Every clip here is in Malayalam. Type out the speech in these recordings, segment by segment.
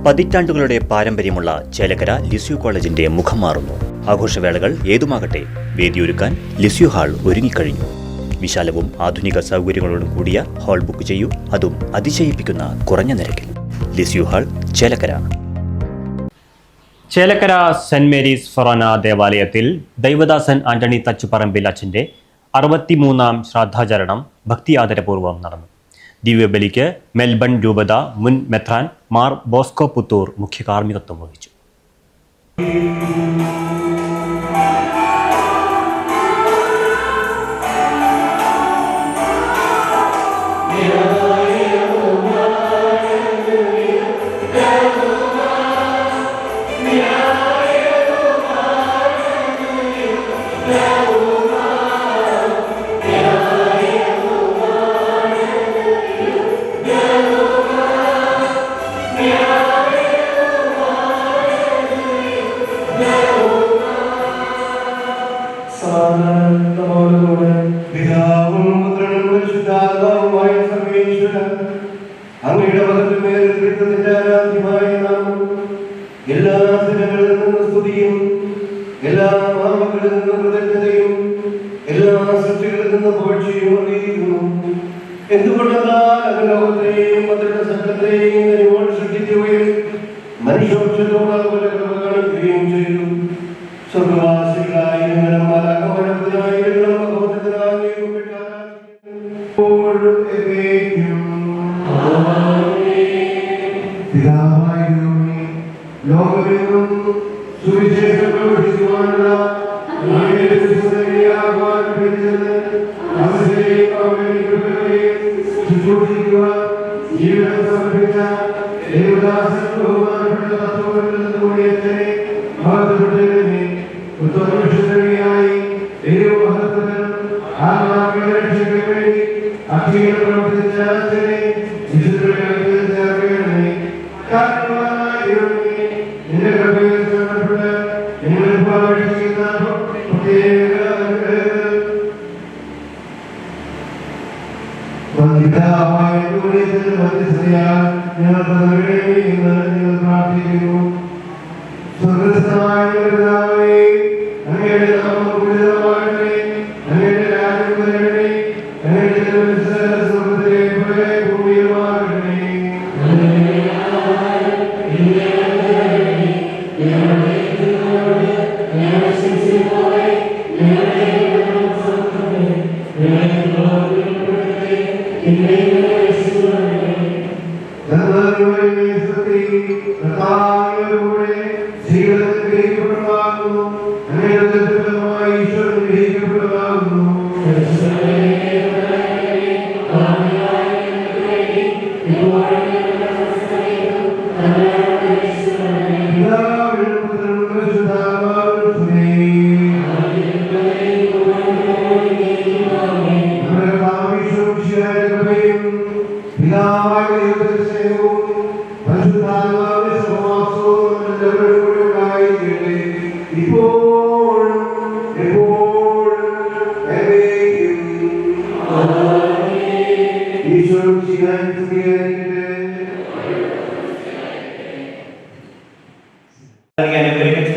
പതിറ്റാണ്ടുകളുടെ പാരമ്പര്യമുള്ള ചേലക്കര ലിസ്യു കോളേജിന്റെ മുഖം മാറുന്നു. ആഘോഷവേളകൾ ഏതുമാകട്ടെ, വേദിയൊരുക്കാൻ ലിസ്യു ഹാൾ ഒരുങ്ങിക്കഴിഞ്ഞു. വിശാലവും ആധുനിക സൗകര്യങ്ങളോടും കൂടിയ ഹാൾ ബുക്ക് ചെയ്യൂ, അതും അതിശയിപ്പിക്കുന്ന കുറഞ്ഞ നിരക്കിൽ. Lisieux hall, Chelakkara. Chelakkara saint Mary's Forane ദേവാലയത്തിൽ ദൈവദാസൻ ആന്റണി തച്ചുപറമ്പിൽ അച്ഛന്റെ 63-ാം ശ്രാദ്ധാചരണം ഭക്തിയാദരപൂർവ്വം നടന്നു. ദിവ്യബലിക്ക് മെൽബൺ രൂപത മുൻ മെത്രാൻ മാർ ബോസ്കോ പുത്തൂർ മുഖ്യ കാർമ്മികത്വം വഹിച്ചു. അങ്ങയുടെ എല്ലാ ദിനങ്ങളിൽ നിന്ന് സ്തുതിയും എല്ലാ മാമകളിൽ നിന്ന് കൃതജ്ഞതയും എല്ലാ സൃഷ്ടികളിൽ നിന്ന് പുകഴ്ചയും അറിയിക്കുന്നു. എന്തുകൊണ്ടെന്നാൽ ലോകത്തെയും അതിന്റെ സകലത്തെയും കനിവോട് സൃഷ്ടിക്കുകയും മനുഷ്യവംശത്തോട് അതുപോലെ കൃപ കാണിക്കുകയും ചെയ്തു. സ്വർഗവാസികളായ ലോകമെങ്ങും സുവിശേഷം പ്രവർത്തിക്കുവാനുള്ള ജീവിതം സമർപ്പിച്ച ദേവദാസൻ ബഹുമാനപ്പെട്ട തത്വങ്ങളിലൂടെ ഉത്തമയായി ദൈവമഹത്വം ആത്മാവിന്റെ രക്ഷയ്ക്ക് വേണ്ടി അഖിലം പ്രവർത്തിച്ച അച്ഛനെ ചേർക്കണമേ. നിന്റെ കൃപയിൽ ചേർക്കപ്പെട്ട് നിങ്ങൾ പ്രവേശിക്കുന്ന പ്രത്യേക പ്രാർത്ഥിക്കുന്നു. സ്വർഗ്ഗസ്ഥനായ പിതാവേ, അങ്ങയുടെ നാമം പൂജിതമാകട്ടെ, അങ്ങയുടെ രാജ്യം വരണമേ, അങ്ങയുടെ തിരുമനസ്സ് സ്വർഗ്ഗത്തിലെ പോലെ ഭൂമിയിലുമാകട്ടെ.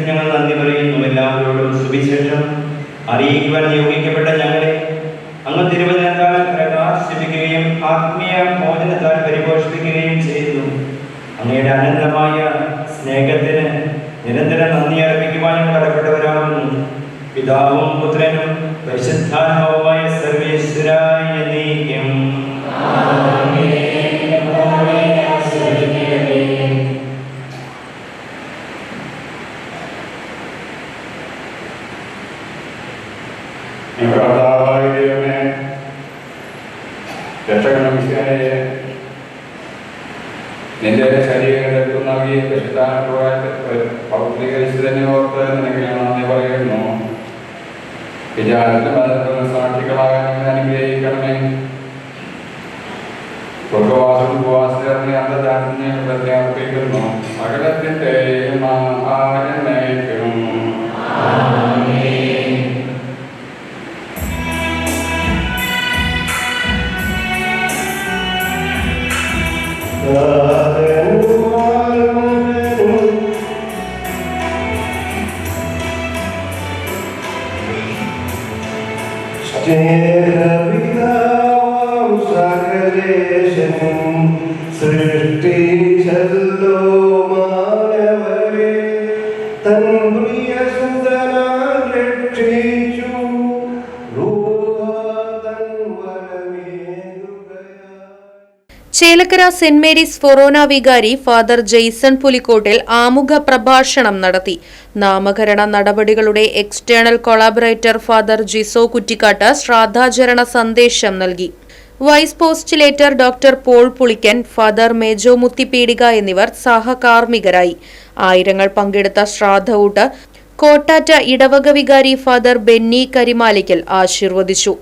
ഞങ്ങൾ നന്ദി പറയുന്നു. എല്ലാവരോടും സുവിശേഷം അറിയിക്കുവാൻ നിയോഗിക്കപ്പെട്ട ഞങ്ങളെ അങ്ങ് തിരുവചനത്താൽ പ്രകാശിപ്പിക്കുകയും ആത്മീയ മോചനത്താൽ പരിപോഷിപ്പിക്കുകയും ചെയ്തു. അങ്ങയുടെ അനന്തമായ സ്നേഹത്തിന് നിരന്തരം നന്ദി അർപ്പിക്കുവാൻ ഞങ്ങൾ കടപ്പെട്ടവരാകുന്നു. പിതാവും പുത്രനും പരിശുദ്ധാത്മാവുമായ സർവേശ്വരായ എന്നേക്കും. നിന്റെ ശരീരത്തിൽ നൽകിയ പൗത്രീകരിച്ചതിനെ ഓർത്ത് നിനക്ക് ഞാൻ നന്ദി പറയുന്നു. വിചാരത്തിന് ബന്ധപ്പെടുന്ന സാക്ഷികളാകാൻ നിങ്ങൾ അനുഗ്രഹിക്കണമേ. സ്വർഗവാസം ഉപവാസത്തെ അന്തജാതിനെ പ്രത്യാർപ്പിക്കുന്നു. സകലത്തിന്റെയും ആഹാരമേക്കും. Amen. സ്നേഹപിതാവാം സകലേശനും സൃഷ്ടിച്ചല്ലോ മാനവരെ തൻ പ്രിയ സുതനാൽ രക്ഷിച്ചു ചേലക്കര സെന്റ് മേരീസ് ഫൊറോന വികാരി ഫാദർ ജെയ്സൺ പുലിക്കോട്ടിൽ ആമുഖ പ്രഭാഷണം നടത്തി. നാമകരണ നടപടികളുടെ external collaborator father Jiso Kuttikkatt ശ്രാദ്ധാചരണ സന്ദേശം നൽകി. Vice postulator doctor Paul Pulickan, father Mejo Muthipeedika എന്നിവർ സഹകാർമ്മികരായി. ആയിരങ്ങൾ പങ്കെടുത്ത ശ്രാദ്ധഊട്ട് കോട്ടാറ്റ ഇടവക വികാരി ഫാദർ ബെന്നി കരിമാലിക്കൽ ആശീർവദിച്ചു.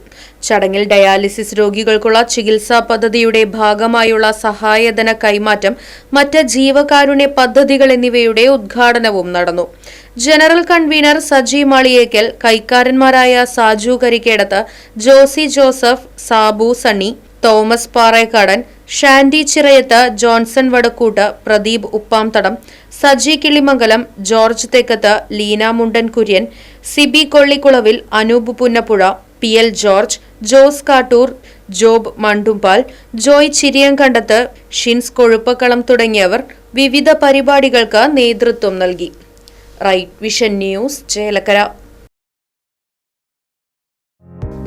ചടങ്ങിൽ ഡയാലിസിസ് രോഗികൾക്കുള്ള ചികിത്സാ പദ്ധതിയുടെ ഭാഗമായുള്ള സഹായധന കൈമാറ്റം, മറ്റ് ജീവകാരുണ്യ പദ്ധതികൾ എന്നിവയുടെ ഉദ്ഘാടനവും നടന്നു. ജനറൽ കൺവീനർ സജി മാളിയേക്കൽ, കൈക്കാരന്മാരായ Saju Karikkedath, Josy Joseph, Sabu Sunny, Thomas Parekkadan, Shandy Chirayath, Johnson Vadakkoot, Pradeep Uppamthadam, Saji Kilimangalam, George Thekkath, Leena Mundan Kurian, Sibi Kollikulavil, Anoop Punnappuzha, P L George, Jose Kattoor, Job Mandumpal, Joy Chiriyankandath, Shins Kozhuppakkalam തുടങ്ങിയവർ വിവിധ പരിപാടികൾക്ക് നേതൃത്വം നൽകി. Right vision news, Chelakkara.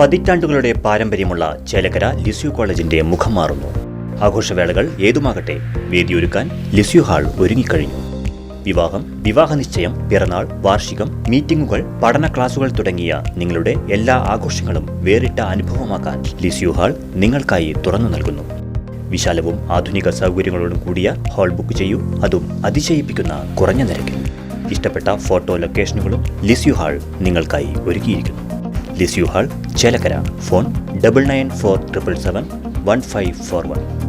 പതിറ്റാണ്ടുകളുടെ പാരമ്പര്യമുള്ള ചേലക്കര ലിസ്യു കോളേജിന്റെ മുഖം മാറുന്നു. ആഘോഷവേളകൾ ഏതുമാകട്ടെ, വേദിയൊരുക്കാൻ ലിസ്യു ഹാൾ ഒരുങ്ങിക്കഴിഞ്ഞു. വിവാഹം, വിവാഹനിശ്ചയം, പിറന്നാൾ, വാർഷികം, മീറ്റിംഗുകൾ, പഠന ക്ലാസുകൾ തുടങ്ങിയ നിങ്ങളുടെ എല്ലാ ആഘോഷങ്ങളും വേറിട്ട അനുഭവമാക്കാൻ ലിസ്യു ഹാൾ നിങ്ങൾക്കായി തുറന്നു നൽകുന്നു. വിശാലവും ആധുനിക സൗകര്യങ്ങളോടും കൂടിയ ഹാൾ ബുക്ക് ചെയ്യൂ, അതും അതിശയിപ്പിക്കുന്ന കുറഞ്ഞ നിരക്കിൽ. ഇഷ്ടപ്പെട്ട ഫോട്ടോ ലൊക്കേഷനുകളും ലിസ്യു ഹാൾ നിങ്ങൾക്കായി ഒരുക്കിയിരിക്കുന്നു. Lisieux hall, Chelakkara. ഫോൺ 9947771541.